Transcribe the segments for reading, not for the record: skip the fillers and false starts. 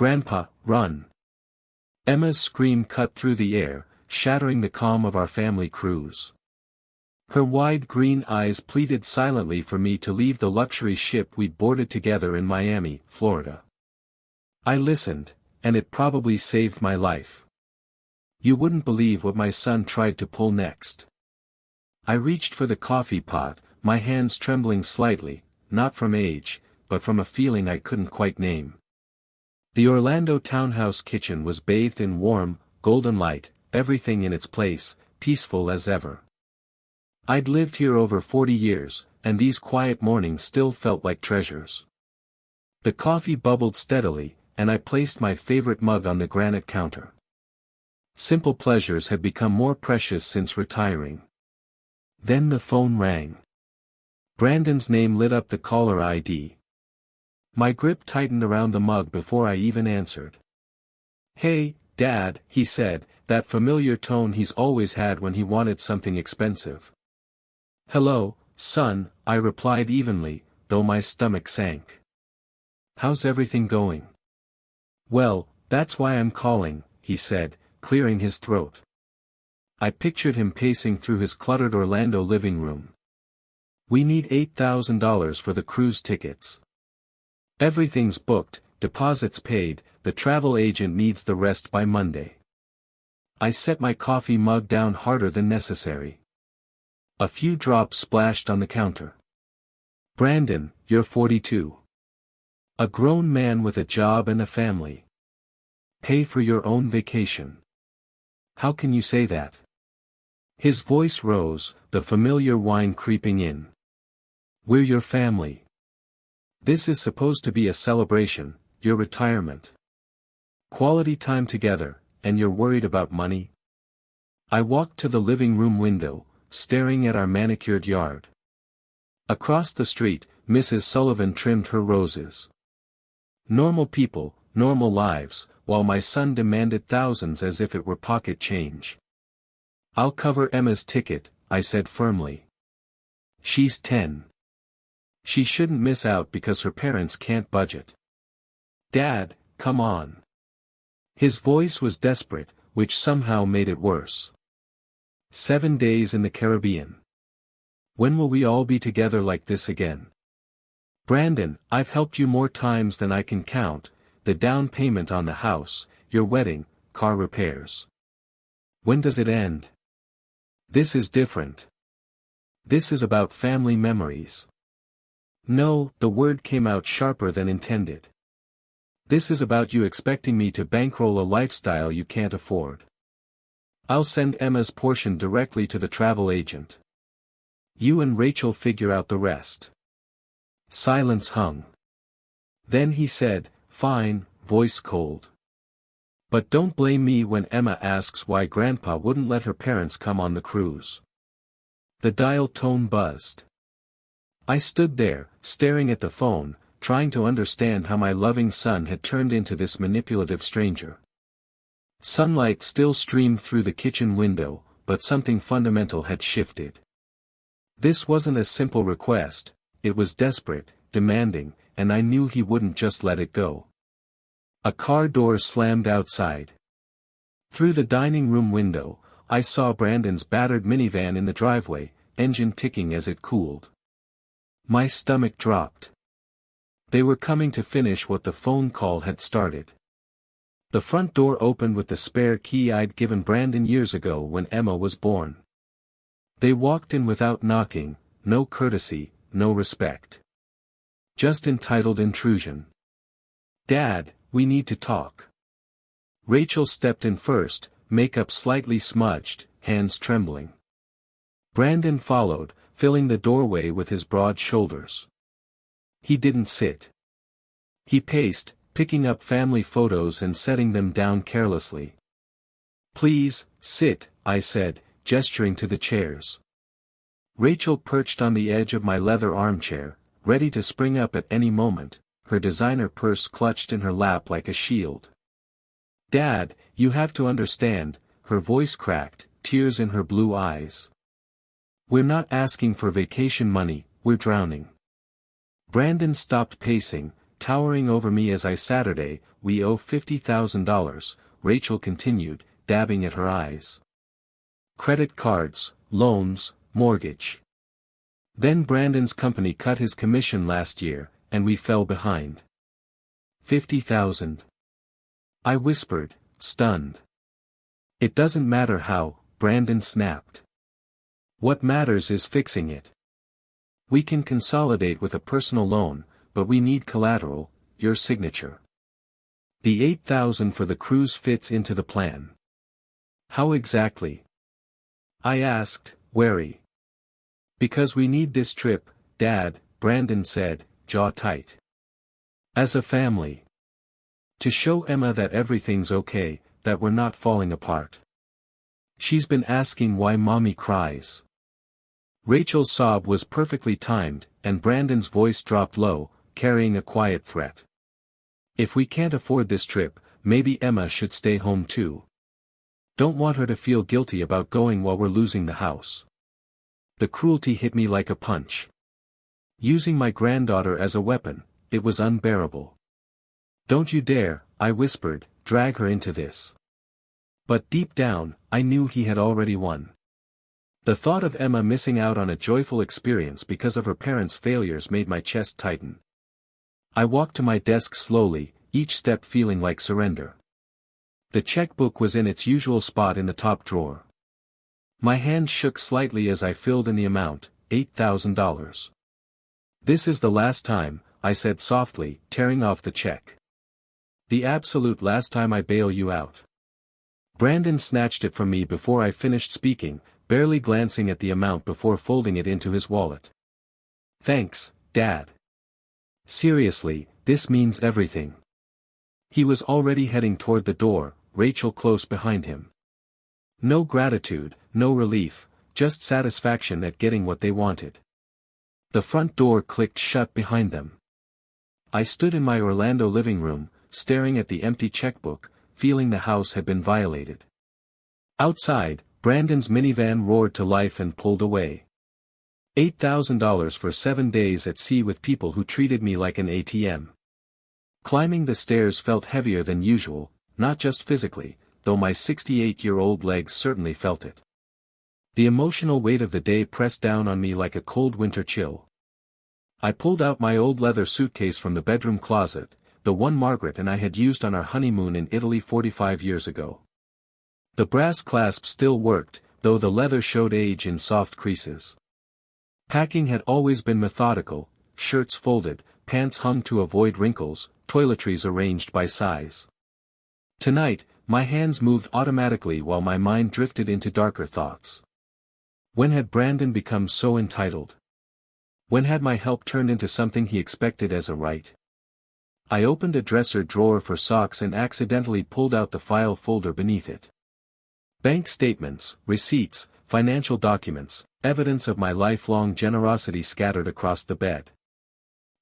Grandpa, run. Emma's scream cut through the air, shattering the calm of our family cruise. Her wide green eyes pleaded silently for me to leave the luxury ship we'd boarded together in Miami, Florida. I listened, and it probably saved my life. You wouldn't believe what my son tried to pull next. I reached for the coffee pot, my hands trembling slightly, not from age, but from a feeling I couldn't quite name. The Orlando townhouse kitchen was bathed in warm, golden light, everything in its place, peaceful as ever. I'd lived here over 40 years, and these quiet mornings still felt like treasures. The coffee bubbled steadily, and I placed my favorite mug on the granite counter. Simple pleasures had become more precious since retiring. Then the phone rang. Brandon's name lit up the caller ID. My grip tightened around the mug before I even answered. "Hey, Dad," he said, that familiar tone he's always had when he wanted something expensive. "Hello, son," I replied evenly, though my stomach sank. "How's everything going?" "Well, that's why I'm calling," he said, clearing his throat. I pictured him pacing through his cluttered Orlando living room. "We need $8,000 for the cruise tickets. Everything's booked, deposits paid, the travel agent needs the rest by Monday." I set my coffee mug down harder than necessary. A few drops splashed on the counter. "Brandon, you're 42. A grown man with a job and a family. Pay for your own vacation. How can you say that?" His voice rose, the familiar whine creeping in. "We're your family. This is supposed to be a celebration, your retirement. Quality time together, and you're worried about money?" I walked to the living room window, staring at our manicured yard. Across the street, Mrs. Sullivan trimmed her roses. Normal people, normal lives, while my son demanded thousands as if it were pocket change. "I'll cover Emma's ticket," I said firmly. "She's 10. She shouldn't miss out because her parents can't budget." "Dad, come on." His voice was desperate, which somehow made it worse. 7 days in the Caribbean. When will we all be together like this again? "Brandon, I've helped you more times than I can count, the down payment on the house, your wedding, car repairs. When does it end? This is different. This is about family memories." "No," the word came out sharper than intended. "This is about you expecting me to bankroll a lifestyle you can't afford. I'll send Emma's portion directly to the travel agent. You and Rachel figure out the rest." Silence hung. Then he said, "Fine," voice cold. "But don't blame me when Emma asks why Grandpa wouldn't let her parents come on the cruise." The dial tone buzzed. I stood there, staring at the phone, trying to understand how my loving son had turned into this manipulative stranger. Sunlight still streamed through the kitchen window, but something fundamental had shifted. This wasn't a simple request, it was desperate, demanding, and I knew he wouldn't just let it go. A car door slammed outside. Through the dining room window, I saw Brandon's battered minivan in the driveway, engine ticking as it cooled. My stomach dropped. They were coming to finish what the phone call had started. The front door opened with the spare key I'd given Brandon years ago when Emma was born. They walked in without knocking, no courtesy, no respect. Just entitled intrusion. "Dad, we need to talk." Rachel stepped in first, makeup slightly smudged, hands trembling. Brandon followed, filling the doorway with his broad shoulders. He didn't sit. He paced, picking up family photos and setting them down carelessly. "Please, sit," I said, gesturing to the chairs. Rachel perched on the edge of my leather armchair, ready to spring up at any moment, her designer purse clutched in her lap like a shield. "Dad, you have to understand," her voice cracked, tears in her blue eyes. "We're not asking for vacation money, we're drowning." Brandon stopped pacing, towering over me as I Saturday, we owe $50,000, Rachel continued, dabbing at her eyes. Credit cards, loans, mortgage. Then Brandon's company cut his commission last year, and we fell behind. 50,000. I whispered, stunned. It doesn't matter how, Brandon snapped. What matters is fixing it. We can consolidate with a personal loan, but we need collateral, your signature. The 8,000 for the cruise fits into the plan. How exactly? I asked, wary. Because we need this trip, Dad, Brandon said, jaw tight. As a family. To show Emma that everything's okay, that we're not falling apart. She's been asking why Mommy cries. Rachel's sob was perfectly timed, and Brandon's voice dropped low, carrying a quiet threat. If we can't afford this trip, maybe Emma should stay home too. Don't want her to feel guilty about going while we're losing the house. The cruelty hit me like a punch. Using my granddaughter as a weapon, it was unbearable. Don't you dare, I whispered, drag her into this. But deep down, I knew he had already won. The thought of Emma missing out on a joyful experience because of her parents' failures made my chest tighten. I walked to my desk slowly, each step feeling like surrender. The checkbook was in its usual spot in the top drawer. My hand shook slightly as I filled in the amount, $8,000. This is the last time, I said softly, tearing off the check. The absolute last time I bail you out. Brandon snatched it from me before I finished speaking, barely glancing at the amount before folding it into his wallet. Thanks, Dad. Seriously, this means everything. He was already heading toward the door, Rachel close behind him. No gratitude, no relief, just satisfaction at getting what they wanted. The front door clicked shut behind them. I stood in my Orlando living room, staring at the empty checkbook, feeling the house had been violated. Outside, Brandon's minivan roared to life and pulled away. $8,000 for 7 days at sea with people who treated me like an ATM. Climbing the stairs felt heavier than usual, not just physically, though my 68-year-old legs certainly felt it. The emotional weight of the day pressed down on me like a cold winter chill. I pulled out my old leather suitcase from the bedroom closet, the one Margaret and I had used on our honeymoon in Italy 45 years ago. The brass clasp still worked, though the leather showed age in soft creases. Packing had always been methodical, shirts folded, pants hung to avoid wrinkles, toiletries arranged by size. Tonight, my hands moved automatically while my mind drifted into darker thoughts. When had Brandon become so entitled? When had my help turned into something he expected as a right? I opened a dresser drawer for socks and accidentally pulled out the file folder beneath it. Bank statements, receipts, financial documents, evidence of my lifelong generosity scattered across the bed.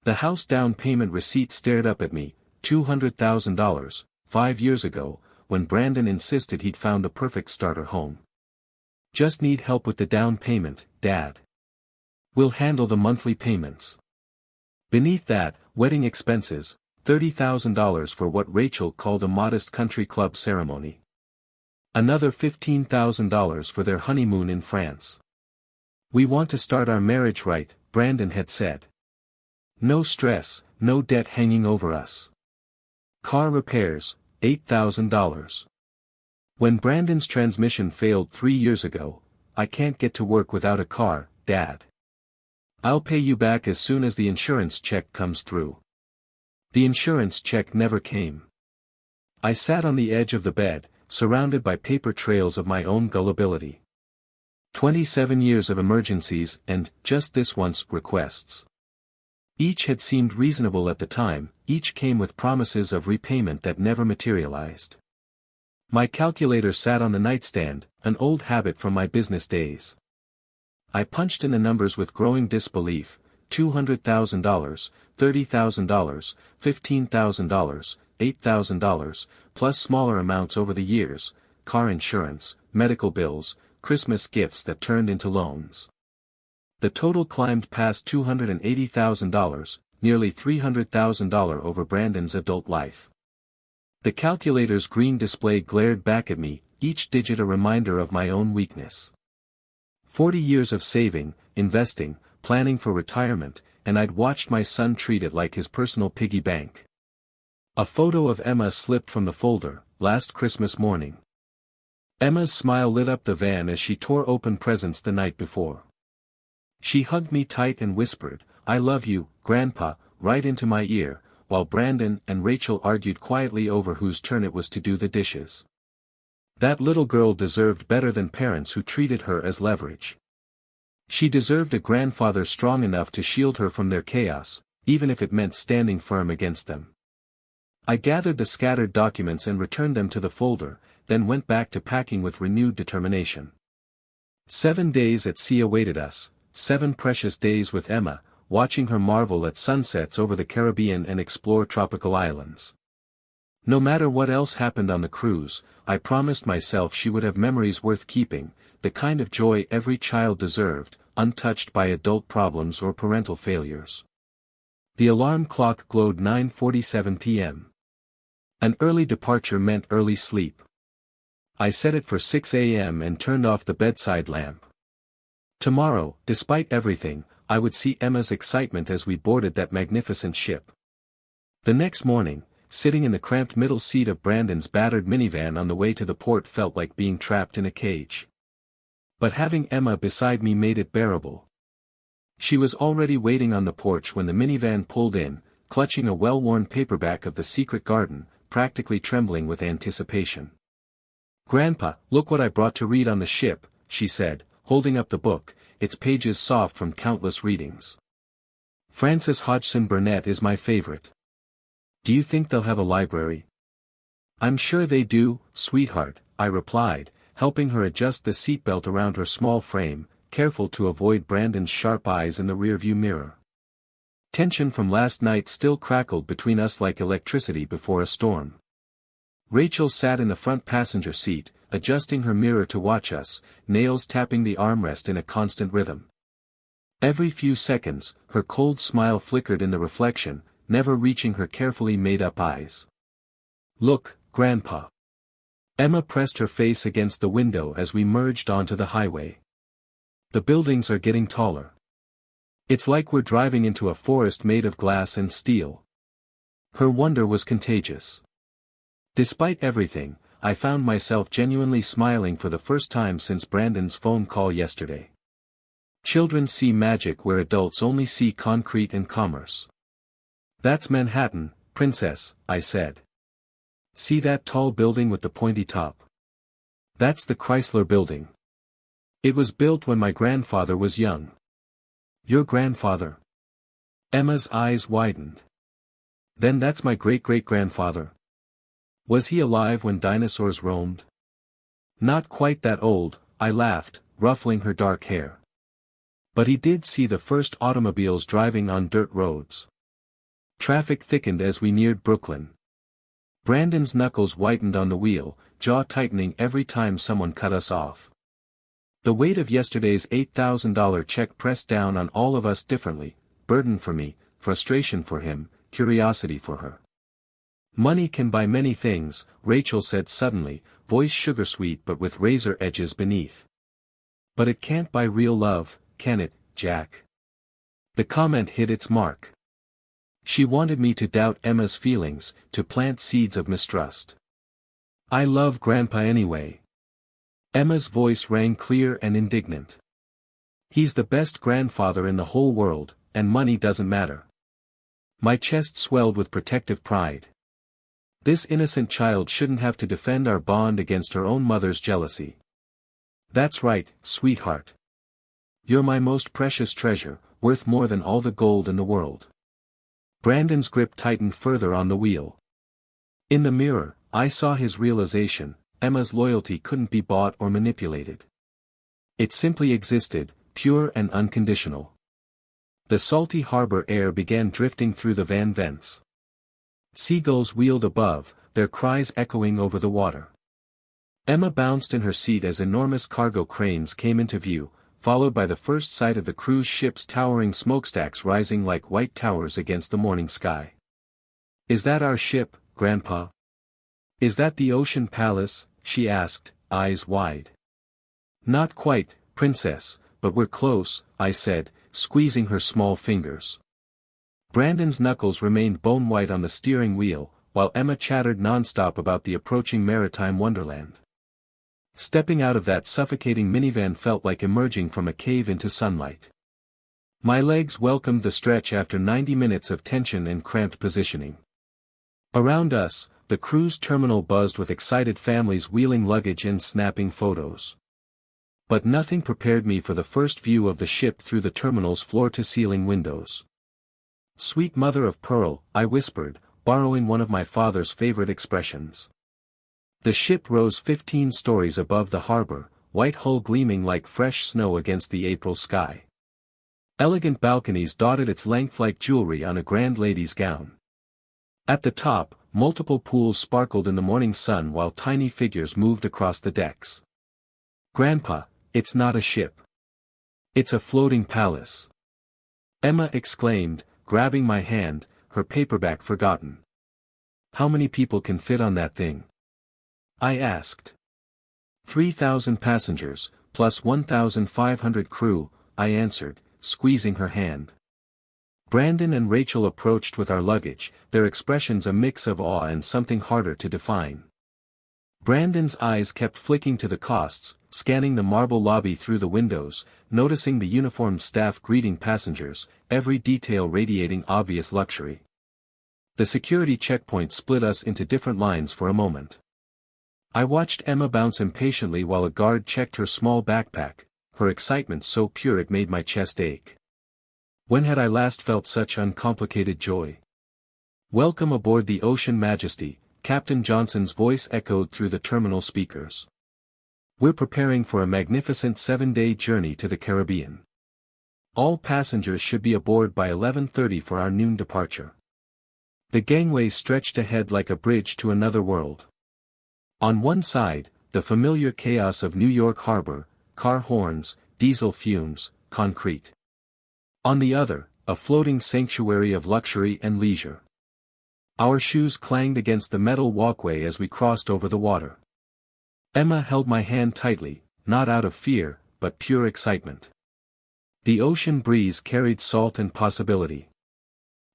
The house down payment receipt stared up at me, $200,000, 5 years ago, when Brandon insisted he'd found the perfect starter home. Just need help with the down payment, Dad. We'll handle the monthly payments. Beneath that, wedding expenses, $30,000 for what Rachel called a modest country club ceremony. Another $15,000 for their honeymoon in France. We want to start our marriage right, Brandon had said. No stress, no debt hanging over us. Car repairs, $8,000. When Brandon's transmission failed 3 years ago, I can't get to work without a car, Dad. I'll pay you back as soon as the insurance check comes through. The insurance check never came. I sat on the edge of the bed, surrounded by paper trails of my own gullibility. 27 years of emergencies and, just this once, requests. Each had seemed reasonable at the time, each came with promises of repayment that never materialized. My calculator sat on the nightstand, an old habit from my business days. I punched in the numbers with growing disbelief, $200,000, $30,000, $15,000, $8,000, plus smaller amounts over the years, car insurance, medical bills, Christmas gifts that turned into loans. The total climbed past $280,000, nearly $300,000 over Brandon's adult life. The calculator's green display glared back at me, each digit a reminder of my own weakness. 40 years of saving, investing, planning for retirement, and I'd watched my son treat it like his personal piggy bank. A photo of Emma slipped from the folder, last Christmas morning. Emma's smile lit up the van as she tore open presents the night before. She hugged me tight and whispered, "I love you, Grandpa," right into my ear, while Brandon and Rachel argued quietly over whose turn it was to do the dishes. That little girl deserved better than parents who treated her as leverage. She deserved a grandfather strong enough to shield her from their chaos, even if it meant standing firm against them. I gathered the scattered documents and returned them to the folder, then went back to packing with renewed determination. 7 days at sea awaited us, 7 precious days with Emma, watching her marvel at sunsets over the Caribbean and explore tropical islands. No matter what else happened on the cruise, I promised myself she would have memories worth keeping, the kind of joy every child deserved, untouched by adult problems or parental failures. The alarm clock glowed 9:47 p.m. An early departure meant early sleep. I set it for 6 a.m. and turned off the bedside lamp. Tomorrow, despite everything, I would see Emma's excitement as we boarded that magnificent ship. The next morning, sitting in the cramped middle seat of Brandon's battered minivan on the way to the port felt like being trapped in a cage. But having Emma beside me made it bearable. She was already waiting on the porch when the minivan pulled in, clutching a well-worn paperback of The Secret Garden, practically trembling with anticipation. "Grandpa, look what I brought to read on the ship," she said, holding up the book, its pages soft from countless readings. "Frances Hodgson Burnett is my favorite. Do you think they'll have a library?" "I'm sure they do, sweetheart," I replied, helping her adjust the seatbelt around her small frame, careful to avoid Brandon's sharp eyes in the rearview mirror. Tension from last night still crackled between us like electricity before a storm. Rachel sat in the front passenger seat, adjusting her mirror to watch us, nails tapping the armrest in a constant rhythm. Every few seconds, her cold smile flickered in the reflection, never reaching her carefully made-up eyes. "Look, Grandpa." Emma pressed her face against the window as we merged onto the highway. "The buildings are getting taller. It's like we're driving into a forest made of glass and steel." Her wonder was contagious. Despite everything, I found myself genuinely smiling for the first time since Brandon's phone call yesterday. Children see magic where adults only see concrete and commerce. "That's Manhattan, Princess," I said. "See that tall building with the pointy top? That's the Chrysler Building. It was built when my grandfather was young." "Your grandfather?" Emma's eyes widened. "Then that's my great-great-grandfather. Was he alive when dinosaurs roamed?" "Not quite that old," I laughed, ruffling her dark hair. "But he did see the first automobiles driving on dirt roads." Traffic thickened as we neared Brooklyn. Brandon's knuckles whitened on the wheel, jaw tightening every time someone cut us off. The weight of yesterday's $8,000 check pressed down on all of us differently, burden for me, frustration for him, curiosity for her. "Money can buy many things," Rachel said suddenly, voice sugar-sweet but with razor edges beneath. "But it can't buy real love, can it, Jack?" The comment hit its mark. She wanted me to doubt Emma's feelings, to plant seeds of mistrust. "I love Grandpa anyway." Emma's voice rang clear and indignant. "He's the best grandfather in the whole world, and money doesn't matter." My chest swelled with protective pride. This innocent child shouldn't have to defend our bond against her own mother's jealousy. "That's right, sweetheart. You're my most precious treasure, worth more than all the gold in the world." Brandon's grip tightened further on the wheel. In the mirror, I saw his realization: Emma's loyalty couldn't be bought or manipulated. It simply existed, pure and unconditional. The salty harbor air began drifting through the van vents. Seagulls wheeled above, their cries echoing over the water. Emma bounced in her seat as enormous cargo cranes came into view, followed by the first sight of the cruise ship's towering smokestacks rising like white towers against the morning sky. "Is that our ship, Grandpa? Is that the Ocean Palace?" she asked, eyes wide. "Not quite, Princess, but we're close," I said, squeezing her small fingers. Brandon's knuckles remained bone-white on the steering wheel, while Emma chattered nonstop about the approaching maritime wonderland. Stepping out of that suffocating minivan felt like emerging from a cave into sunlight. My legs welcomed the stretch after 90 minutes of tension and cramped positioning. Around us, the cruise terminal buzzed with excited families wheeling luggage and snapping photos. But nothing prepared me for the first view of the ship through the terminal's floor-to-ceiling windows. "Sweet mother of pearl," I whispered, borrowing one of my father's favorite expressions. The ship rose 15 stories above the harbor, white hull gleaming like fresh snow against the April sky. Elegant balconies dotted its length like jewelry on a grand lady's gown. At the top, multiple pools sparkled in the morning sun while tiny figures moved across the decks. "Grandpa, it's not a ship. It's a floating palace," Emma exclaimed, grabbing my hand, her paperback forgotten. "How many people can fit on that thing?" I asked. 3,000 passengers, plus 1,500 crew, I answered, squeezing her hand. Brandon and Rachel approached with our luggage, their expressions a mix of awe and something harder to define. Brandon's eyes kept flicking to the costs, scanning the marble lobby through the windows, noticing the uniformed staff greeting passengers, every detail radiating obvious luxury. The security checkpoint split us into different lines for a moment. I watched Emma bounce impatiently while a guard checked her small backpack, her excitement so pure it made my chest ache. When had I last felt such uncomplicated joy? "Welcome aboard the Ocean Majesty," Captain Johnson's voice echoed through the terminal speakers. "We're preparing for a magnificent 7-day journey to the Caribbean. All passengers should be aboard by 11:30 for our noon departure." The gangway stretched ahead like a bridge to another world. On one side, the familiar chaos of New York Harbor, car horns, diesel fumes, concrete. On the other, a floating sanctuary of luxury and leisure. Our shoes clanged against the metal walkway as we crossed over the water. Emma held my hand tightly, not out of fear, but pure excitement. The ocean breeze carried salt and possibility.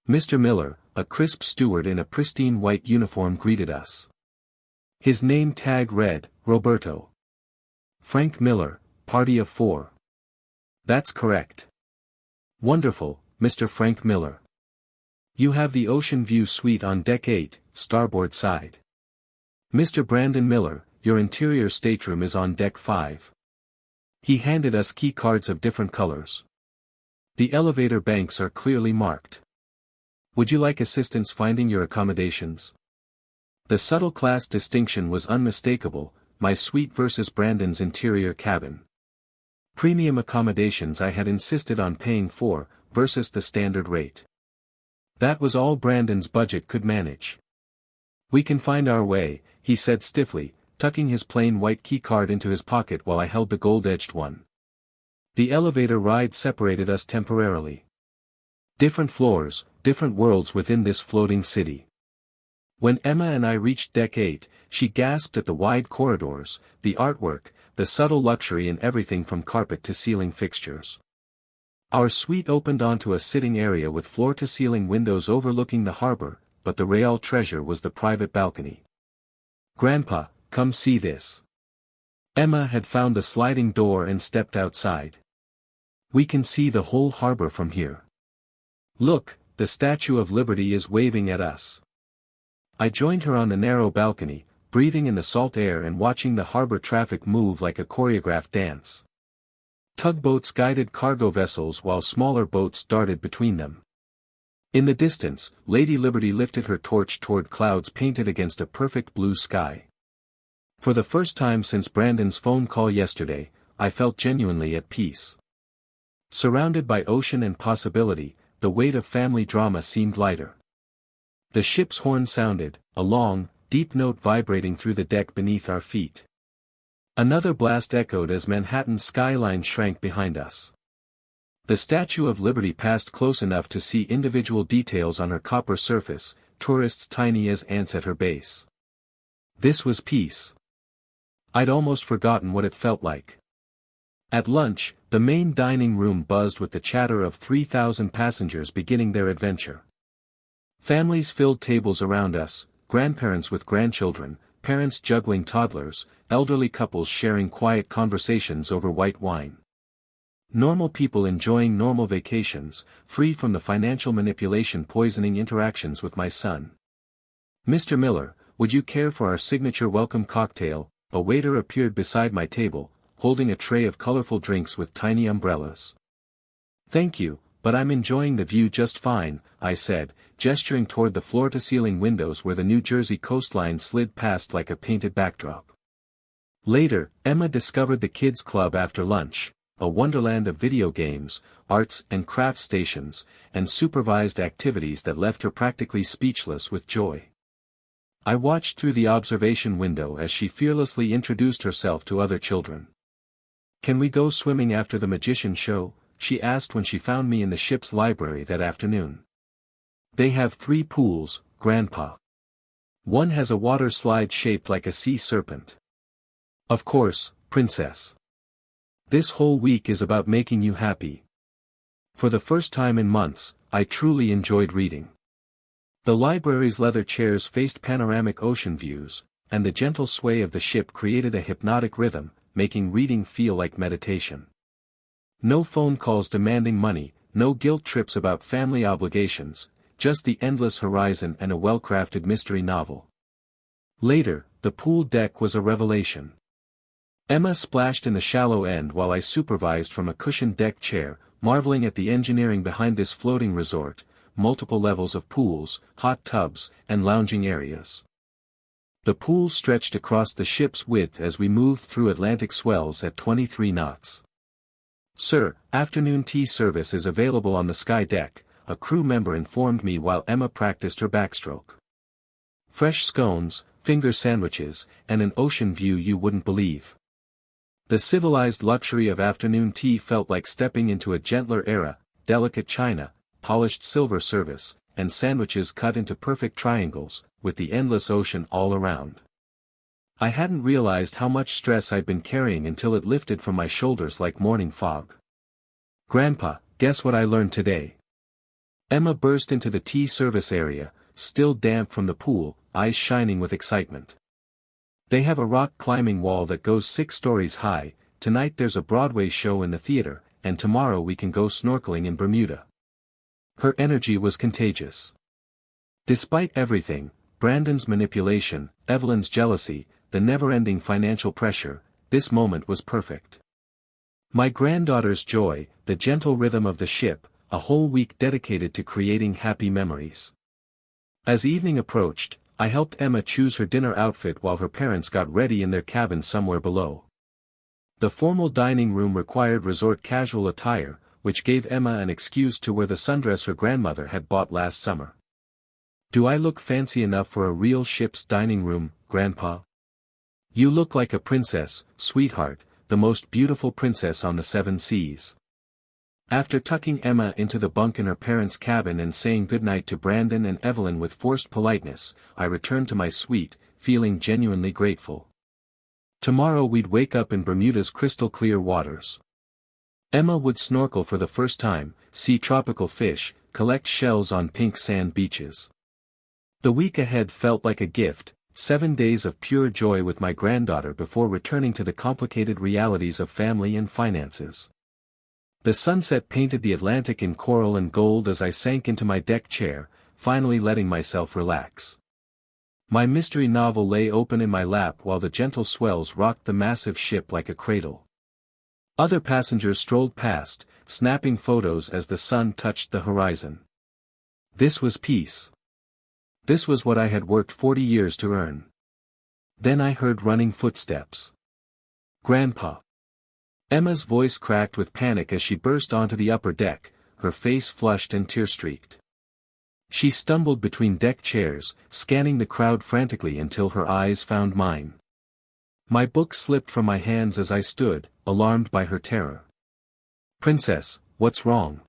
Mr. Miller, a crisp steward in a pristine white uniform, greeted us. His name tag read, Roberto. "Frank Miller, party of 4. "That's correct." "Wonderful, Mr. Frank Miller. You have the ocean view suite on deck 8, starboard side. Mr. Brandon Miller, your interior stateroom is on deck 5. He handed us key cards of different colors. The elevator banks are clearly marked. Would you like assistance finding your accommodations? The subtle class distinction was unmistakable, my suite versus Brandon's interior cabin. Premium accommodations I had insisted on paying for, versus the standard rate. That was all Brandon's budget could manage. "We can find our way," he said stiffly, tucking his plain white key card into his pocket while I held the gold-edged one. The elevator ride separated us temporarily. Different floors, different worlds within this floating city. When Emma and I reached deck 8, she gasped at the wide corridors, the artwork, the subtle luxury in everything from carpet to ceiling fixtures. Our suite opened onto a sitting area with floor-to-ceiling windows overlooking the harbor, but the real treasure was the private balcony. "Grandpa, come see this." Emma had found the sliding door and stepped outside. "We can see the whole harbor from here. Look, the Statue of Liberty is waving at us." I joined her on the narrow balcony, breathing in the salt air and watching the harbor traffic move like a choreographed dance. Tugboats guided cargo vessels while smaller boats darted between them. In the distance, Lady Liberty lifted her torch toward clouds painted against a perfect blue sky. For the first time since Brandon's phone call yesterday, I felt genuinely at peace. Surrounded by ocean and possibility, the weight of family drama seemed lighter. The ship's horn sounded, a long, deep note vibrating through the deck beneath our feet. Another blast echoed as Manhattan's skyline shrank behind us. The Statue of Liberty passed close enough to see individual details on her copper surface, tourists tiny as ants at her base. This was peace. I'd almost forgotten what it felt like. At lunch, the main dining room buzzed with the chatter of 3,000 passengers beginning their adventure. Families filled tables around us, grandparents with grandchildren, parents juggling toddlers, elderly couples sharing quiet conversations over white wine. Normal people enjoying normal vacations, free from the financial manipulation poisoning interactions with my son. "Mr. Miller, would you care for our signature welcome cocktail?" A waiter appeared beside my table, holding a tray of colorful drinks with tiny umbrellas. "Thank you, but I'm enjoying the view just fine," I said, gesturing toward the floor-to-ceiling windows where the New Jersey coastline slid past like a painted backdrop. Later, Emma discovered the kids' club after lunch, a wonderland of video games, arts and crafts stations, and supervised activities that left her practically speechless with joy. I watched through the observation window as she fearlessly introduced herself to other children. "Can we go swimming after the magician show?" she asked when she found me in the ship's library that afternoon. "They have 3 pools, Grandpa. One has a water slide shaped like a sea serpent." "Of course, Princess. This whole week is about making you happy." For the first time in months, I truly enjoyed reading. The library's leather chairs faced panoramic ocean views, and the gentle sway of the ship created a hypnotic rhythm, making reading feel like meditation. No phone calls demanding money, no guilt trips about family obligations, just the endless horizon and a well-crafted mystery novel. Later, the pool deck was a revelation. Emma splashed in the shallow end while I supervised from a cushioned deck chair, marveling at the engineering behind this floating resort, multiple levels of pools, hot tubs, and lounging areas. The pool stretched across the ship's width as we moved through Atlantic swells at 23 knots. "Sir, afternoon tea service is available on the sky deck," a crew member informed me while Emma practiced her backstroke. Fresh scones, finger sandwiches, and an ocean view you wouldn't believe. The civilized luxury of afternoon tea felt like stepping into a gentler era, delicate china, polished silver service, and sandwiches cut into perfect triangles, with the endless ocean all around. I hadn't realized how much stress I'd been carrying until it lifted from my shoulders like morning fog. "Grandpa, guess what I learned today?" Emma burst into the tea service area, still damp from the pool, eyes shining with excitement. "They have a rock climbing wall that goes 6 stories high, tonight there's a Broadway show in the theater, and tomorrow we can go snorkeling in Bermuda." Her energy was contagious. Despite everything, Brandon's manipulation, Evelyn's jealousy, the never-ending financial pressure, this moment was perfect. My granddaughter's joy, the gentle rhythm of the ship, a whole week dedicated to creating happy memories. As evening approached, I helped Emma choose her dinner outfit while her parents got ready in their cabin somewhere below. The formal dining room required resort casual attire, which gave Emma an excuse to wear the sundress her grandmother had bought last summer. "Do I look fancy enough for a real ship's dining room, Grandpa?" "You look like a princess, sweetheart, the most beautiful princess on the 7 seas." After tucking Emma into the bunk in her parents' cabin and saying goodnight to Brandon and Evelyn with forced politeness, I returned to my suite, feeling genuinely grateful. Tomorrow we'd wake up in Bermuda's crystal-clear waters. Emma would snorkel for the first time, see tropical fish, collect shells on pink sand beaches. The week ahead felt like a gift, 7 days of pure joy with my granddaughter before returning to the complicated realities of family and finances. The sunset painted the Atlantic in coral and gold as I sank into my deck chair, finally letting myself relax. My mystery novel lay open in my lap while the gentle swells rocked the massive ship like a cradle. Other passengers strolled past, snapping photos as the sun touched the horizon. This was peace. This was what I had worked 40 years to earn. Then I heard running footsteps. "Grandpa." Emma's voice cracked with panic as she burst onto the upper deck, her face flushed and tear-streaked. She stumbled between deck chairs, scanning the crowd frantically until her eyes found mine. My book slipped from my hands as I stood, alarmed by her terror. "Princess, what's wrong?"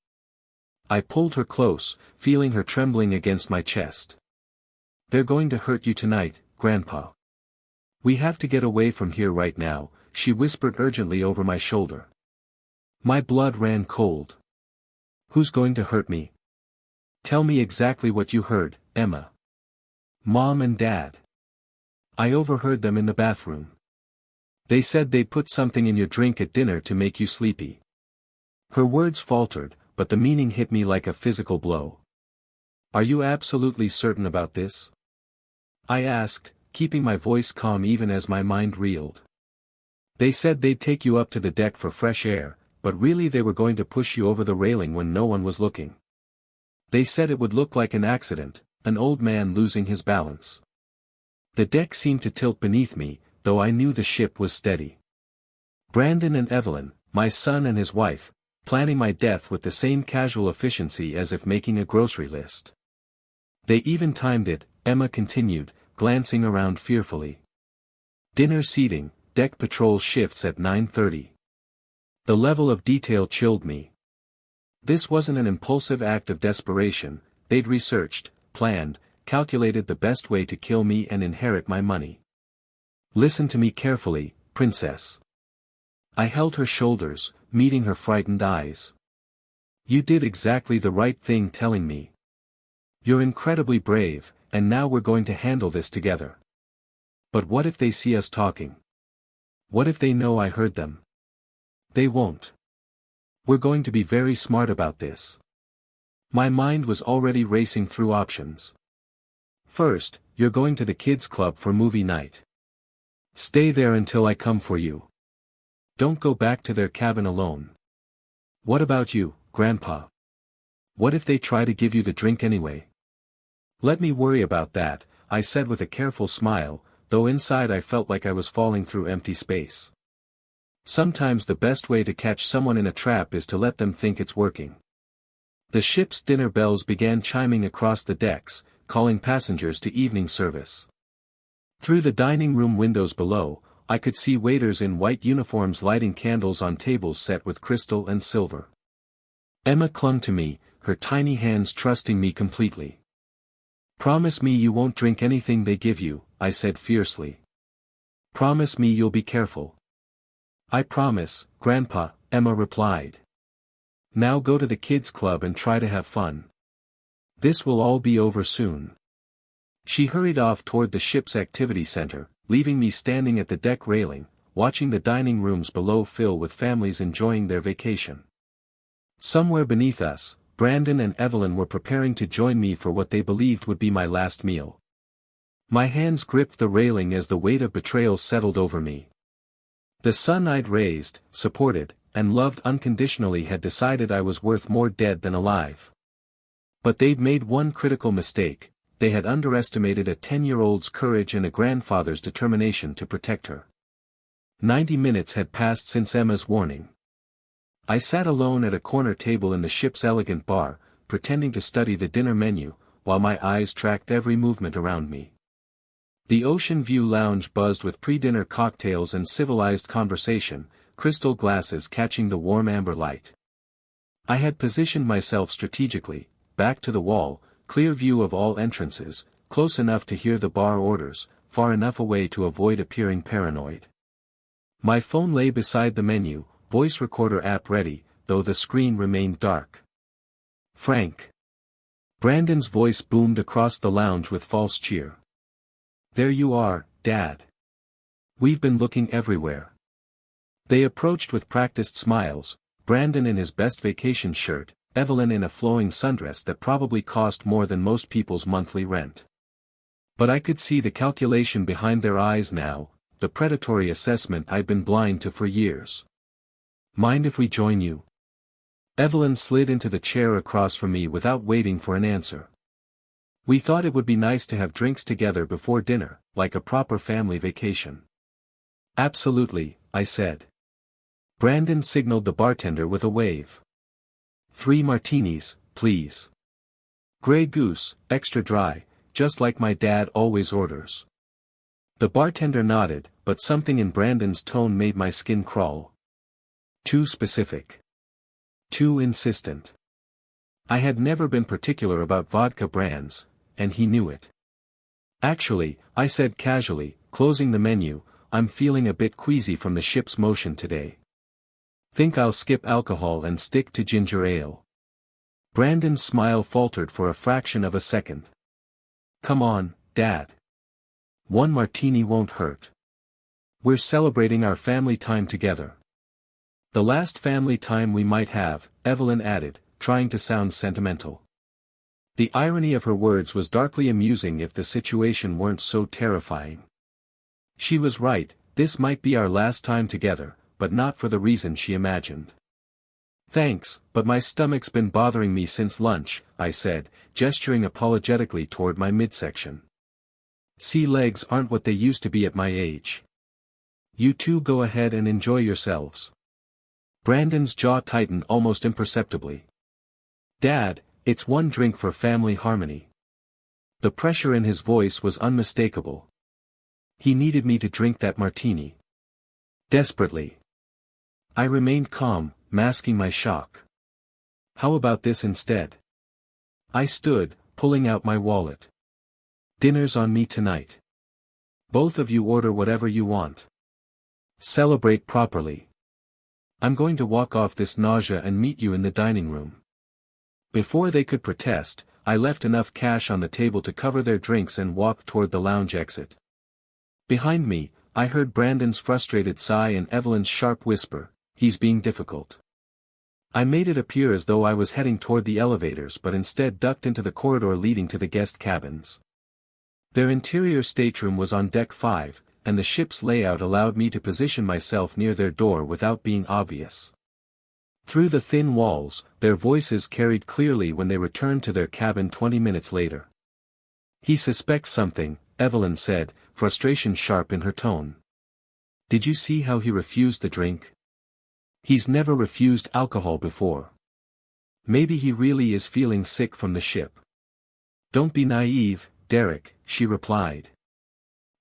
I pulled her close, feeling her trembling against my chest. "They're going to hurt you tonight, Grandpa. We have to get away from here right now," she whispered urgently over my shoulder. My blood ran cold. "Who's going to hurt me? Tell me exactly what you heard, Emma." "Mom and Dad. I overheard them in the bathroom. They said they'd put something in your drink at dinner to make you sleepy." Her words faltered, but the meaning hit me like a physical blow. "Are you absolutely certain about this?" I asked, keeping my voice calm even as my mind reeled. "They said they'd take you up to the deck for fresh air, but really they were going to push you over the railing when no one was looking. They said it would look like an accident, an old man losing his balance. The deck seemed to tilt beneath me, though I knew the ship was steady. Brandon and Evelyn, my son and his wife, planning my death with the same casual efficiency as if making a grocery list. They even timed it," Emma continued, glancing around fearfully. "Dinner seating, deck patrol shifts at 9:30. The level of detail chilled me. This wasn't an impulsive act of desperation, they'd researched, planned, calculated the best way to kill me and inherit my money. Listen to me carefully, Princess." I held her shoulders, meeting her frightened eyes. "You did exactly the right thing telling me. You're incredibly brave, and now we're going to handle this together. But what if they see us talking? What if they know I heard them?" "They won't. We're going to be very smart about this." My mind was already racing through options. "First, you're going to the kids' club for movie night. Stay there until I come for you. Don't go back to their cabin alone. What about you, Grandpa? What if they try to give you the drink anyway?" "Let me worry about that," I said with a careful smile, though inside I felt like I was falling through empty space. Sometimes the best way to catch someone in a trap is to let them think it's working. The ship's dinner bells began chiming across the decks, calling passengers to evening service. Through the dining room windows below, I could see waiters in white uniforms lighting candles on tables set with crystal and silver. Emma clung to me, her tiny hands trusting me completely. "Promise me you won't drink anything they give you," I said fiercely. "Promise me you'll be careful." "I promise, Grandpa," Emma replied. "Now go to the kids' club and try to have fun. This will all be over soon." She hurried off toward the ship's activity center, leaving me standing at the deck railing, watching the dining rooms below fill with families enjoying their vacation. Somewhere beneath us, Brandon and Evelyn were preparing to join me for what they believed would be my last meal. My hands gripped the railing as the weight of betrayal settled over me. The son I'd raised, supported, and loved unconditionally had decided I was worth more dead than alive. But they'd made one critical mistake: they had underestimated a 10-year-old's courage and a grandfather's determination to protect her. 90 minutes had passed since Emma's warning. I sat alone at a corner table in the ship's elegant bar, pretending to study the dinner menu, while my eyes tracked every movement around me. The Ocean View Lounge buzzed with pre-dinner cocktails and civilized conversation, crystal glasses catching the warm amber light. I had positioned myself strategically, back to the wall, clear view of all entrances, close enough to hear the bar orders, far enough away to avoid appearing paranoid. My phone lay beside the menu, voice recorder app ready, though the screen remained dark. "Frank." Brandon's voice boomed across the lounge with false cheer. "There you are, Dad. We've been looking everywhere." They approached with practiced smiles, Brandon in his best vacation shirt, Evelyn in a flowing sundress that probably cost more than most people's monthly rent. But I could see the calculation behind their eyes now, the predatory assessment I'd been blind to for years. "Mind if we join you?" Evelyn slid into the chair across from me without waiting for an answer. "We thought it would be nice to have drinks together before dinner, like a proper family vacation." "Absolutely," I said. Brandon signaled the bartender with a wave. 3 martinis, please. Grey Goose, extra dry, just like my dad always orders." The bartender nodded, but something in Brandon's tone made my skin crawl. Too specific. Too insistent. I had never been particular about vodka brands, and he knew it. Actually, I said casually, closing the menu, I'm feeling a bit queasy from the ship's motion today. Think I'll skip alcohol and stick to ginger ale. Brandon's smile faltered for a fraction of a second. Come on, Dad. One martini won't hurt. We're celebrating our family time together. The last family time we might have, Evelyn added, trying to sound sentimental. The irony of her words was darkly amusing if the situation weren't so terrifying. She was right, this might be our last time together, but not for the reason she imagined. Thanks, but my stomach's been bothering me since lunch, I said, gesturing apologetically toward my midsection. Sea legs aren't what they used to be at my age. You two go ahead and enjoy yourselves. Brandon's jaw tightened almost imperceptibly. Dad, it's one drink for family harmony. The pressure in his voice was unmistakable. He needed me to drink that martini. Desperately. I remained calm, masking my shock. How about this instead? I stood, pulling out my wallet. Dinner's on me tonight. Both of you order whatever you want. Celebrate properly. I'm going to walk off this nausea and meet you in the dining room. Before they could protest, I left enough cash on the table to cover their drinks and walked toward the lounge exit. Behind me, I heard Brandon's frustrated sigh and Evelyn's sharp whisper, he's being difficult. I made it appear as though I was heading toward the elevators but instead ducked into the corridor leading to the guest cabins. Their interior stateroom was on deck 5, and the ship's layout allowed me to position myself near their door without being obvious. Through the thin walls, their voices carried clearly when they returned to their cabin 20 minutes later. He suspects something, Evelyn said, frustration sharp in her tone. Did you see how he refused the drink? He's never refused alcohol before. Maybe he really is feeling sick from the ship. Don't be naive, Derek, she replied.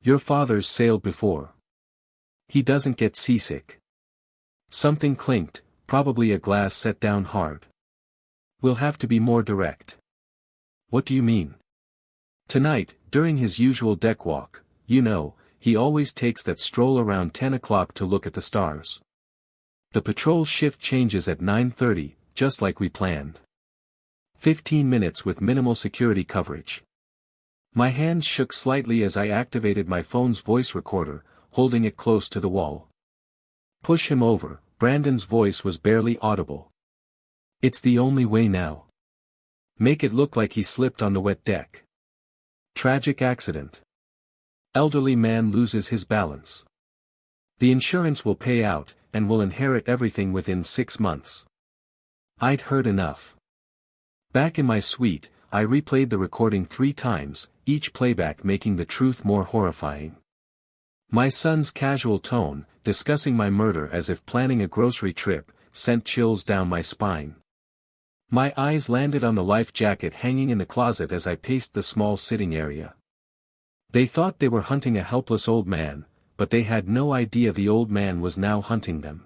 Your father's sailed before. He doesn't get seasick. Something clinked, probably a glass set down hard. We'll have to be more direct. What do you mean? Tonight, during his usual deck walk, you know, he always takes that stroll around 10 o'clock to look at the stars. The patrol shift changes at 9:30, just like we planned. 15 minutes with minimal security coverage. My hands shook slightly as I activated my phone's voice recorder, holding it close to the wall. Push him over, Brandon's voice was barely audible. It's the only way now. Make it look like he slipped on the wet deck. Tragic accident. Elderly man loses his balance. The insurance will pay out, and will inherit everything within 6 months. I'd heard enough. Back in my suite, I replayed the recording 3 times, each playback making the truth more horrifying. My son's casual tone, discussing my murder as if planning a grocery trip, sent chills down my spine. My eyes landed on the life jacket hanging in the closet as I paced the small sitting area. They thought they were hunting a helpless old man, but they had no idea the old man was now hunting them.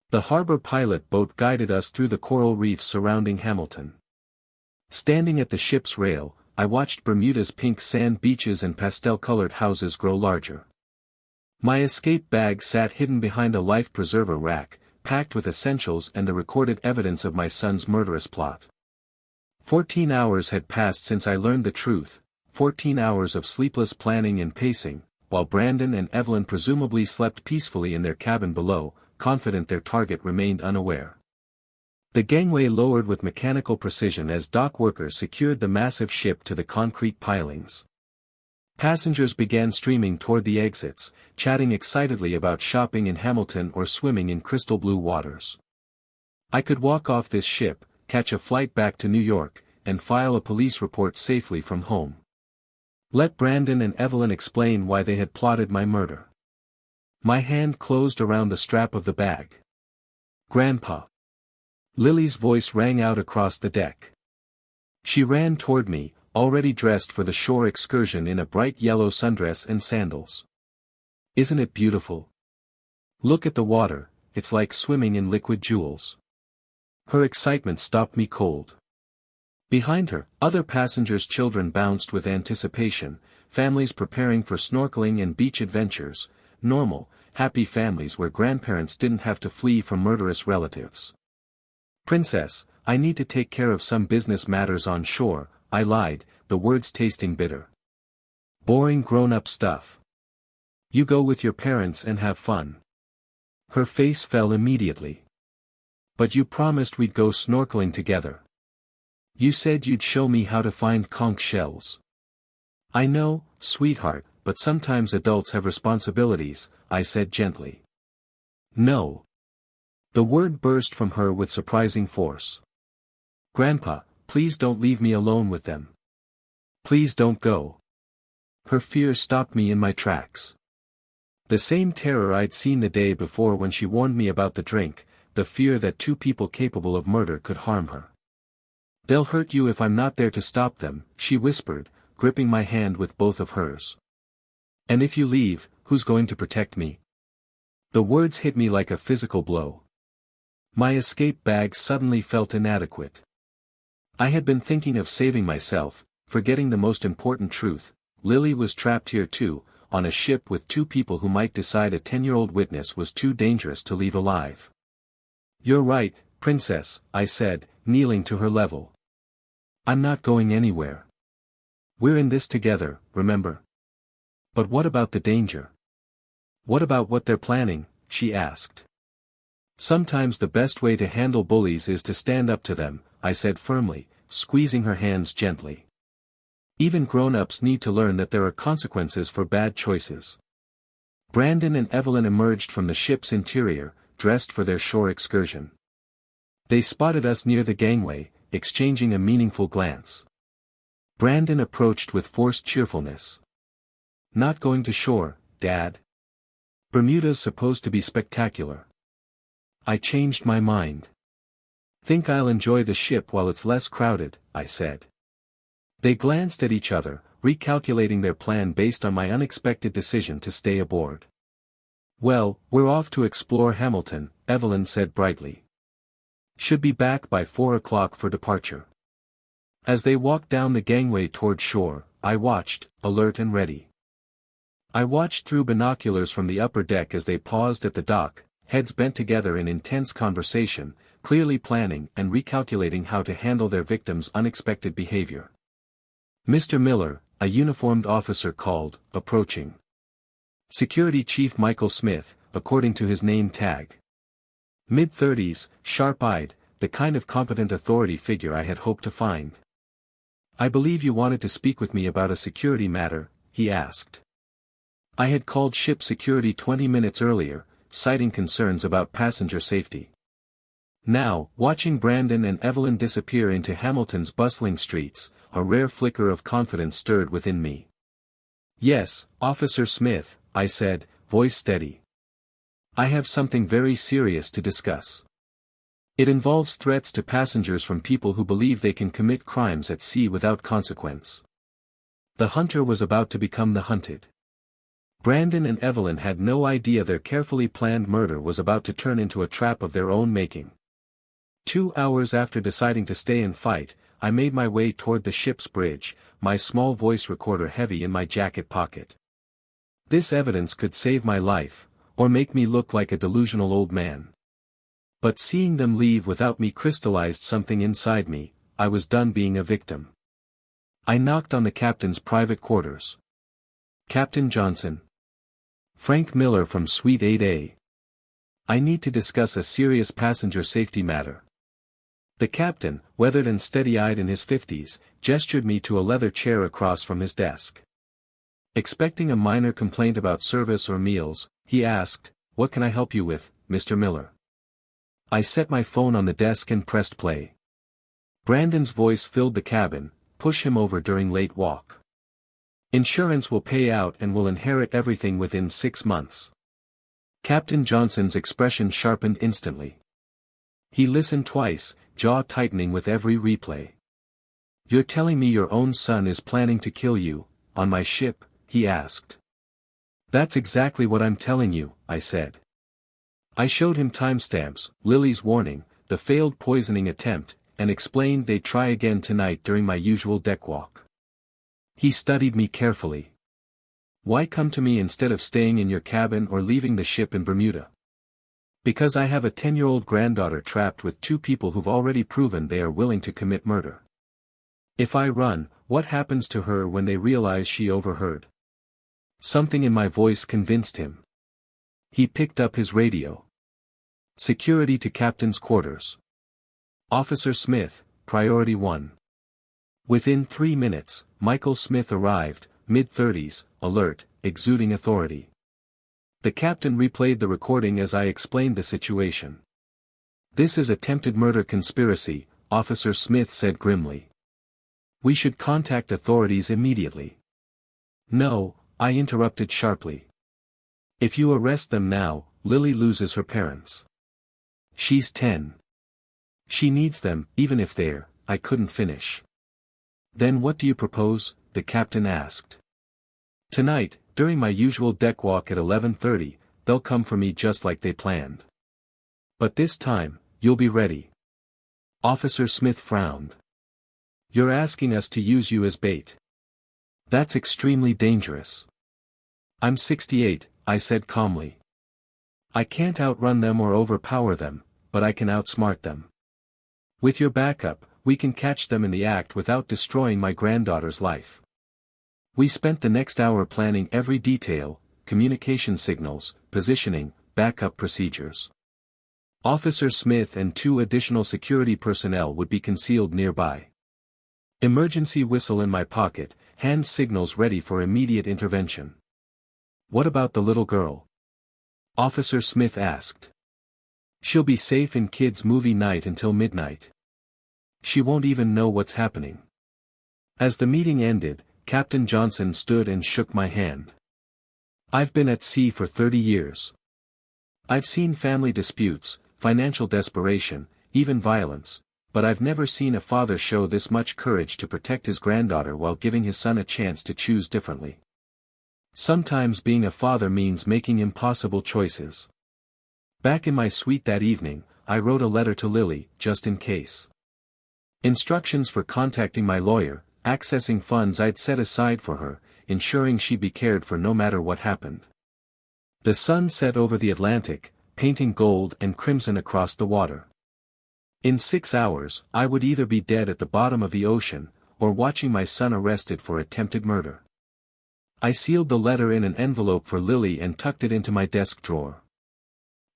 The harbor pilot boat guided us through the coral reefs surrounding Hamilton. Standing at the ship's rail, I watched Bermuda's pink sand beaches and pastel-colored houses grow larger. My escape bag sat hidden behind a life preserver rack, packed with essentials and the recorded evidence of my son's murderous plot. 14 hours had passed since I learned the truth, 14 hours of sleepless planning and pacing, while Brandon and Evelyn presumably slept peacefully in their cabin below, confident their target remained unaware. The gangway lowered with mechanical precision as dock workers secured the massive ship to the concrete pilings. Passengers began streaming toward the exits, chatting excitedly about shopping in Hamilton or swimming in crystal blue waters. I could walk off this ship, catch a flight back to New York, and file a police report safely from home. Let Brandon and Evelyn explain why they had plotted my murder. My hand closed around the strap of the bag. Grandpa. Lily's voice rang out across the deck. She ran toward me, already dressed for the shore excursion in a bright yellow sundress and sandals. "Isn't it beautiful? Look at the water, it's like swimming in liquid jewels." Her excitement stopped me cold. Behind her, other passengers' children bounced with anticipation, families preparing for snorkeling and beach adventures, normal, happy families where grandparents didn't have to flee from murderous relatives. "Princess, I need to take care of some business matters on shore," I lied, the words tasting bitter. "Boring grown-up stuff. You go with your parents and have fun." Her face fell immediately. "But you promised we'd go snorkeling together. You said you'd show me how to find conch shells." "I know, sweetheart, but sometimes adults have responsibilities," I said gently. "No." The word burst from her with surprising force. "Grandpa, please don't leave me alone with them. Please don't go." Her fear stopped me in my tracks. The same terror I'd seen the day before when she warned me about the drink, the fear that two people capable of murder could harm her. "They'll hurt you if I'm not there to stop them," she whispered, gripping my hand with both of hers. "And if you leave, who's going to protect me?" The words hit me like a physical blow. My escape bag suddenly felt inadequate. I had been thinking of saving myself, forgetting the most important truth: Lily was trapped here too, on a ship with two people who might decide a 10-year-old witness was too dangerous to leave alive. "You're right, Princess," I said, kneeling to her level. "I'm not going anywhere. We're in this together, remember?" "But what about the danger? What about what they're planning?" she asked. "Sometimes the best way to handle bullies is to stand up to them," I said firmly, squeezing her hands gently. "Even grown-ups need to learn that there are consequences for bad choices." Brandon and Evelyn emerged from the ship's interior, dressed for their shore excursion. They spotted us near the gangway, exchanging a meaningful glance. Brandon approached with forced cheerfulness. "Not going to shore, Dad? Bermuda's supposed to be spectacular." I changed my mind. "Think I'll enjoy the ship while it's less crowded," I said. They glanced at each other, recalculating their plan based on my unexpected decision to stay aboard. "Well, we're off to explore Hamilton," Evelyn said brightly. "Should be back by 4 o'clock for departure." As they walked down the gangway toward shore, I watched, alert and ready. I watched through binoculars from the upper deck as they paused at the dock, heads bent together in intense conversation, clearly planning and recalculating how to handle their victim's unexpected behavior. "Mr. Miller," a uniformed officer called, approaching. Security Chief Michael Smith, according to his name tag. Mid-30s, sharp-eyed, the kind of competent authority figure I had hoped to find. "I believe you wanted to speak with me about a security matter," he asked. I had called ship security 20 minutes earlier, citing concerns about passenger safety. Now, watching Brandon and Evelyn disappear into Hamilton's bustling streets, a rare flicker of confidence stirred within me. "Yes, Officer Smith," I said, voice steady. "I have something very serious to discuss. It involves threats to passengers from people who believe they can commit crimes at sea without consequence." The hunter was about to become the hunted. Brandon and Evelyn had no idea their carefully planned murder was about to turn into a trap of their own making. 2 hours after deciding to stay and fight, I made my way toward the ship's bridge, my small voice recorder heavy in my jacket pocket. This evidence could save my life, or make me look like a delusional old man. But seeing them leave without me crystallized something inside me. I was done being a victim. I knocked on the captain's private quarters. "Captain Johnson. Frank Miller from Suite 8A. I need to discuss a serious passenger safety matter." The captain, weathered and steady-eyed in his 50s, gestured me to a leather chair across from his desk. Expecting a minor complaint about service or meals, he asked, "What can I help you with, Mr. Miller?" I set my phone on the desk and pressed play. Brandon's voice filled the cabin, "Push him over during late walk. Insurance will pay out and will inherit everything within 6 months." Captain Johnson's expression sharpened instantly. He listened twice, jaw tightening with every replay. "You're telling me your own son is planning to kill you, on my ship?" he asked. "That's exactly what I'm telling you," I said. I showed him timestamps, Lily's warning, the failed poisoning attempt, and explained they'd try again tonight during my usual deck walk. He studied me carefully. "Why come to me instead of staying in your cabin or leaving the ship in Bermuda?" "Because I have a 10-year-old granddaughter trapped with two people who've already proven they are willing to commit murder. If I run, what happens to her when they realize she overheard?" Something in my voice convinced him. He picked up his radio. "Security to captain's quarters. Officer Smith, priority 1. Within 3 minutes, Michael Smith arrived, mid-30s, alert, exuding authority. The captain replayed the recording as I explained the situation. "This is attempted murder conspiracy," Officer Smith said grimly. "We should contact authorities immediately." "No," I interrupted sharply. "If you arrest them now, Lily loses her parents. She's 10. She needs them, even if they're—" I couldn't finish. "Then what do you propose?" the captain asked. "Tonight, during my usual deck walk at 11:30, they'll come for me just like they planned. But this time, you'll be ready." Officer Smith frowned. "You're asking us to use you as bait. That's extremely dangerous." "I'm 68, I said calmly. "I can't outrun them or overpower them, but I can outsmart them. With your backup, we can catch them in the act without destroying my granddaughter's life." We spent the next hour planning every detail: communication signals, positioning, backup procedures. Officer Smith and 2 additional security personnel would be concealed nearby. Emergency whistle in my pocket, hand signals ready for immediate intervention. "What about the little girl?" Officer Smith asked. "She'll be safe in kids' movie night until midnight. She won't even know what's happening." As the meeting ended, Captain Johnson stood and shook my hand. "I've been at sea for 30 years. I've seen family disputes, financial desperation, even violence, but I've never seen a father show this much courage to protect his granddaughter while giving his son a chance to choose differently. Sometimes being a father means making impossible choices." Back in my suite that evening, I wrote a letter to Lily, just in case. Instructions for contacting my lawyer, accessing funds I'd set aside for her, ensuring she'd be cared for no matter what happened. The sun set over the Atlantic, painting gold and crimson across the water. In 6 hours, I would either be dead at the bottom of the ocean, or watching my son arrested for attempted murder. I sealed the letter in an envelope for Lily and tucked it into my desk drawer.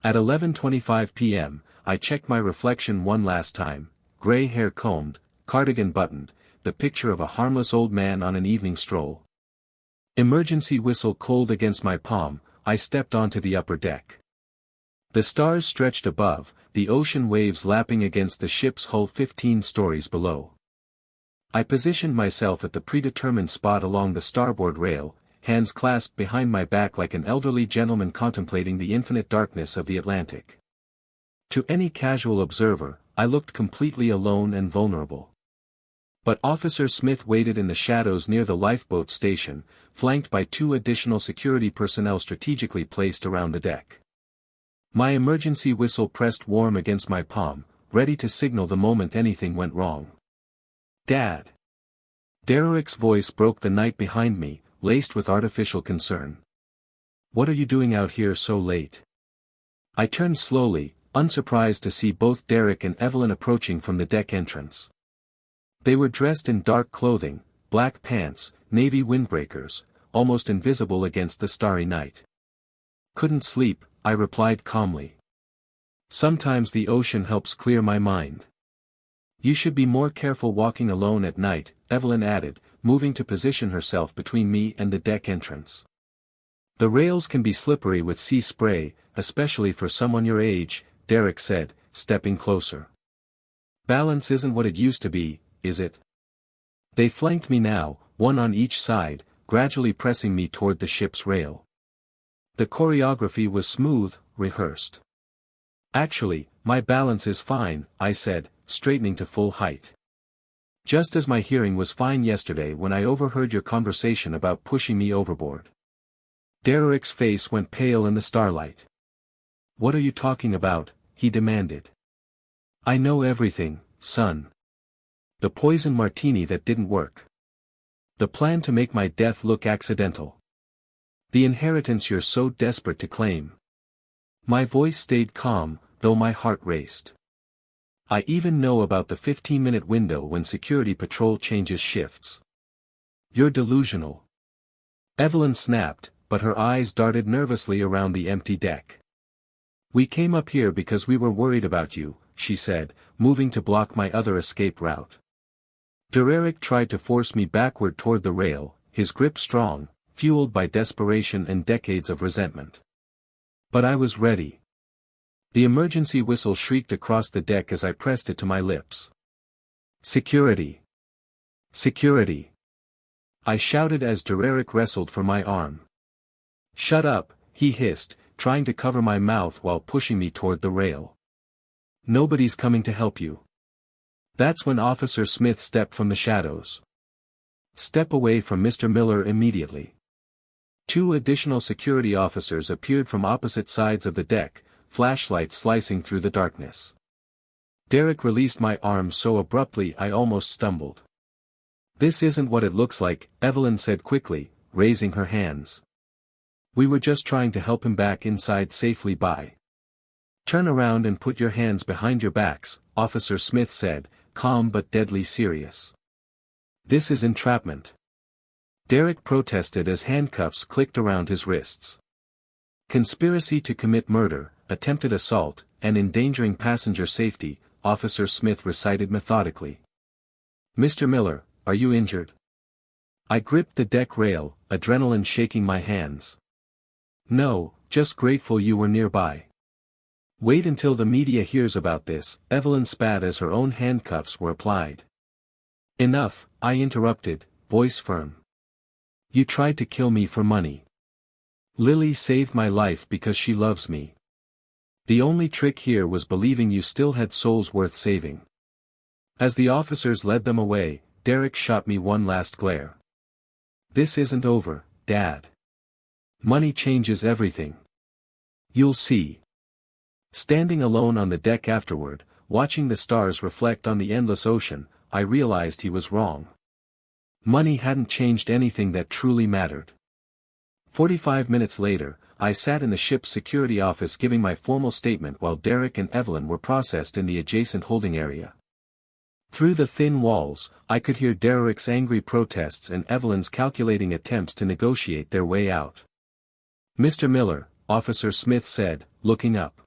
At 11:25 p.m., I checked my reflection one last time: gray hair combed, cardigan buttoned, the picture of a harmless old man on an evening stroll. Emergency whistle cold against my palm, I stepped onto the upper deck. The stars stretched above, the ocean waves lapping against the ship's hull 15 stories below. I positioned myself at the predetermined spot along the starboard rail, hands clasped behind my back like an elderly gentleman contemplating the infinite darkness of the Atlantic. To any casual observer, I looked completely alone and vulnerable. But Officer Smith waited in the shadows near the lifeboat station, flanked by 2 additional security personnel strategically placed around the deck. My emergency whistle pressed warm against my palm, ready to signal the moment anything went wrong. "Dad!" Derek's voice broke the night behind me, laced with artificial concern. "What are you doing out here so late?" I turned slowly, unsurprised to see both Derek and Evelyn approaching from the deck entrance. They were dressed in dark clothing, black pants, navy windbreakers, almost invisible against the starry night. "Couldn't sleep," I replied calmly. "Sometimes the ocean helps clear my mind." "You should be more careful walking alone at night," Evelyn added, moving to position herself between me and the deck entrance. "The rails can be slippery with sea spray, especially for someone your age," Derek said, stepping closer. "Balance isn't what it used to be, is it?" They flanked me now, one on each side, gradually pressing me toward the ship's rail. The choreography was smooth, rehearsed. "Actually, my balance is fine," I said, straightening to full height. Just as my hearing was fine yesterday when I overheard your conversation about pushing me overboard. Derek's face went pale in the starlight. What are you talking about? He demanded. I know everything, son. The poison martini that didn't work. The plan to make my death look accidental. The inheritance you're so desperate to claim. My voice stayed calm, though my heart raced. I even know about the 15-minute window when security patrol changes shifts. You're delusional. Evelyn snapped, but her eyes darted nervously around the empty deck. We came up here because we were worried about you, she said, moving to block my other escape route. Derek tried to force me backward toward the rail, his grip strong, fueled by desperation and decades of resentment. But I was ready. The emergency whistle shrieked across the deck as I pressed it to my lips. Security! Security! I shouted as Derek wrestled for my arm. Shut up, he hissed, trying to cover my mouth while pushing me toward the rail. Nobody's coming to help you. That's when Officer Smith stepped from the shadows. Step away from Mr. Miller immediately. 2 additional security officers appeared from opposite sides of the deck, flashlights slicing through the darkness. Derek released my arm so abruptly I almost stumbled. This isn't what it looks like, Evelyn said quickly, raising her hands. We were just trying to help him back inside safely by. Turn around and put your hands behind your backs, Officer Smith said, calm but deadly serious. This is entrapment. Derek protested as handcuffs clicked around his wrists. Conspiracy to commit murder, attempted assault, and endangering passenger safety, Officer Smith recited methodically. Mr. Miller, are you injured? I gripped the deck rail, adrenaline shaking my hands. No, just grateful you were nearby. Wait until the media hears about this, Evelyn spat as her own handcuffs were applied. Enough, I interrupted, voice firm. You tried to kill me for money. Lily saved my life because she loves me. The only trick here was believing you still had souls worth saving. As the officers led them away, Derek shot me one last glare. This isn't over, Dad. Money changes everything. You'll see. Standing alone on the deck afterward, watching the stars reflect on the endless ocean, I realized he was wrong. Money hadn't changed anything that truly mattered. 45 minutes later, I sat in the ship's security office giving my formal statement while Derek and Evelyn were processed in the adjacent holding area. Through the thin walls, I could hear Derek's angry protests and Evelyn's calculating attempts to negotiate their way out. Mr. Miller, Officer Smith said, looking up.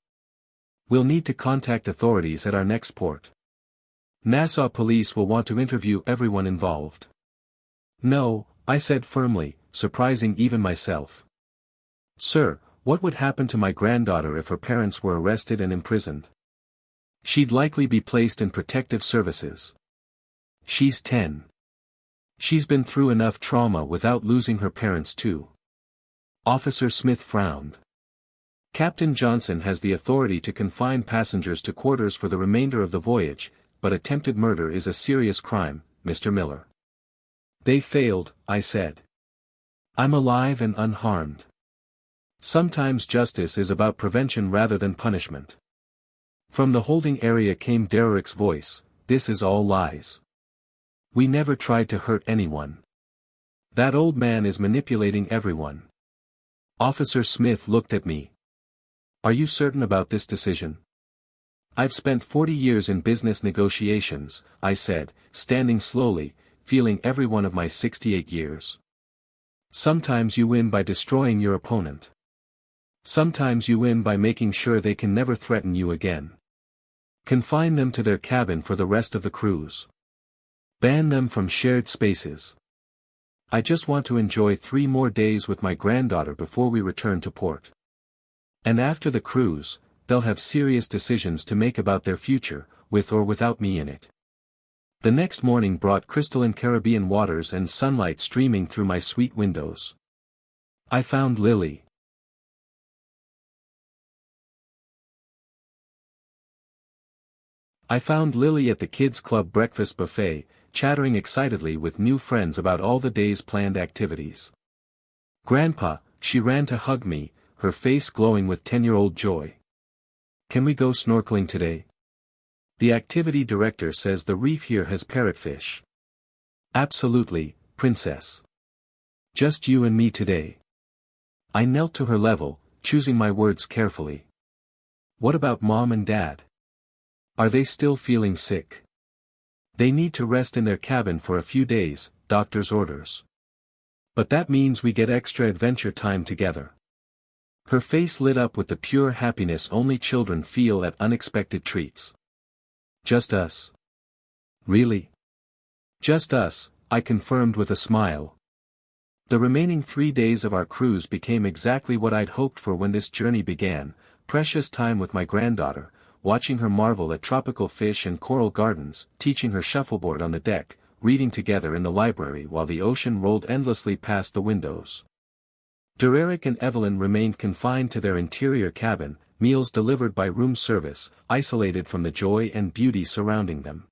We'll need to contact authorities at our next port. Nassau police will want to interview everyone involved. No, I said firmly, surprising even myself. Sir, what would happen to my granddaughter if her parents were arrested and imprisoned? She'd likely be placed in protective services. She's 10. She's been through enough trauma without losing her parents too. Officer Smith frowned. Captain Johnson has the authority to confine passengers to quarters for the remainder of the voyage, but attempted murder is a serious crime, Mr. Miller. They failed, I said. I'm alive and unharmed. Sometimes justice is about prevention rather than punishment. From the holding area came Derek's voice, this is all lies. We never tried to hurt anyone. That old man is manipulating everyone. Officer Smith looked at me. Are you certain about this decision? I've spent 40 years in business negotiations, I said, standing slowly, feeling every one of my 68 years. Sometimes you win by destroying your opponent. Sometimes you win by making sure they can never threaten you again. Confine them to their cabin for the rest of the cruise. Ban them from shared spaces. I just want to enjoy 3 more days with my granddaughter before we return to port. And after the cruise, they'll have serious decisions to make about their future, with or without me in it. The next morning brought crystalline Caribbean waters and sunlight streaming through my suite windows. I found Lily. I found Lily at the kids' club breakfast buffet, chattering excitedly with new friends about all the day's planned activities. "Grandpa," she ran to hug me, her face glowing with 10-year-old joy. "Can we go snorkeling today? The activity director says the reef here has parrotfish." "Absolutely, princess. Just you and me today." I knelt to her level, choosing my words carefully. "What about Mom and Dad? Are they still feeling sick?" "They need to rest in their cabin for a few days, doctor's orders. But that means we get extra adventure time together." Her face lit up with the pure happiness only children feel at unexpected treats. "Just us?" "Really?" "Just us," I confirmed with a smile. The remaining 3 days of our cruise became exactly what I'd hoped for when this journey began, precious time with my granddaughter, watching her marvel at tropical fish and coral gardens, teaching her shuffleboard on the deck, reading together in the library while the ocean rolled endlessly past the windows. Derek and Evelyn remained confined to their interior cabin, meals delivered by room service, isolated from the joy and beauty surrounding them.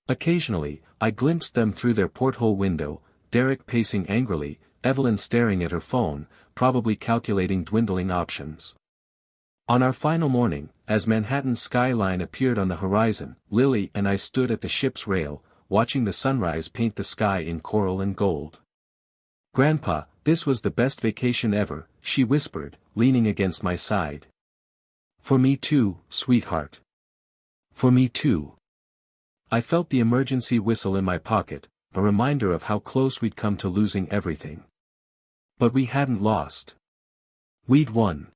Occasionally, I glimpsed them through their porthole window, Derek pacing angrily, Evelyn staring at her phone, probably calculating dwindling options. On our final morning, as Manhattan's skyline appeared on the horizon, Lily and I stood at the ship's rail, watching the sunrise paint the sky in coral and gold. "Grandpa, this was the best vacation ever," she whispered, leaning against my side. "For me too, sweetheart. For me too." I felt the emergency whistle in my pocket, a reminder of how close we'd come to losing everything. But we hadn't lost. We'd won.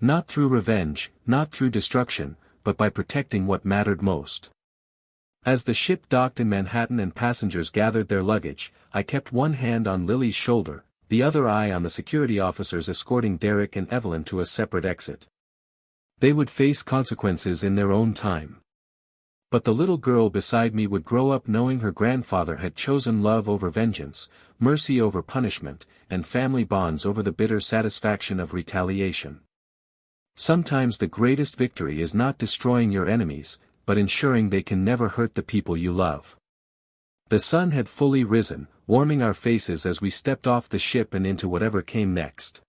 Not through revenge, not through destruction, but by protecting what mattered most. As the ship docked in Manhattan and passengers gathered their luggage, I kept one hand on Lily's shoulder, the other eye on the security officers escorting Derek and Evelyn to a separate exit. They would face consequences in their own time. But the little girl beside me would grow up knowing her grandfather had chosen love over vengeance, mercy over punishment, and family bonds over the bitter satisfaction of retaliation. Sometimes the greatest victory is not destroying your enemies, but ensuring they can never hurt the people you love. The sun had fully risen, warming our faces as we stepped off the ship and into whatever came next.